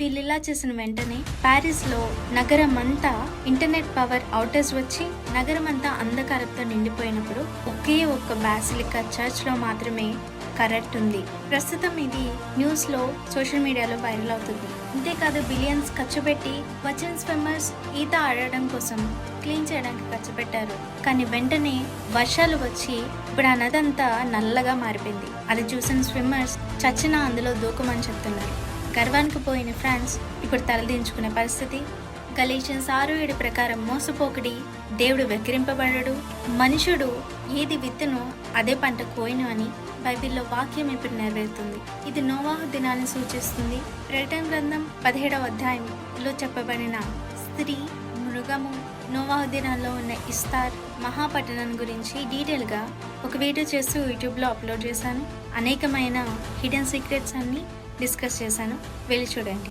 వీళ్ళిలా చేసిన వెంటనే ప్యారిస్ లో నగరం అంతా ఇంటర్నెట్ పవర్ అవుటేజ్ వచ్చి నగరం అంతా అంధకారంతో నిండిపోయినప్పుడు ఒకే ఒక్క బాసిలికా చర్చ్ లో మాత్రమే కరెక్ట్ ఉంది. ప్రస్తుతం ఇది న్యూస్ లో సోషల్ మీడియాలో వైరల్ అవుతుంది. అంతేకాదు బిలియన్స్ ఖర్చు పెట్టి వచ్చిన స్విమ్మర్స్ ఈత ఆడడం కోసం క్లీన్ చేయడానికి ఖర్చు పెట్టారు. కానీ వెంటనే వర్షాలు వచ్చి ఇప్పుడు ఆ నది అంతా నల్లగా మారిపోయింది. అది చూసిన స్విమ్మర్స్ చచ్చినా అందులో దూకమని చెప్తున్నారు. గర్వానికి పోయిన ఫ్రాన్స్ ఇప్పుడు తలదించుకునే పరిస్థితి. గలేషియన్స్ 6:7 ప్రకారం మోసపోకడి, దేవుడు వెక్కిరింపబడడు, మనుషుడు ఏది విత్తునో అదే పంట కోయను అని బైబిల్లో వాక్యం ఇప్పుడు నెరవేరుతుంది. ఇది నోవాహు దినాన్ని సూచిస్తుంది. ప్రకటన గ్రంథం 17వ అధ్యాయంలో చెప్పబడిన స్త్రీ, మృగము, నోవాహు దినాల్లో ఉన్న ఇస్తార్ మహాపట్టణం గురించి డీటెయిల్గా ఒక వీడియో చేస్తూ యూట్యూబ్లో అప్లోడ్ చేశాను. అనేకమైన హిడెన్ సీక్రెట్స్ అన్ని డిస్కస్ చేశాను. వెళ్ళి చూడండి.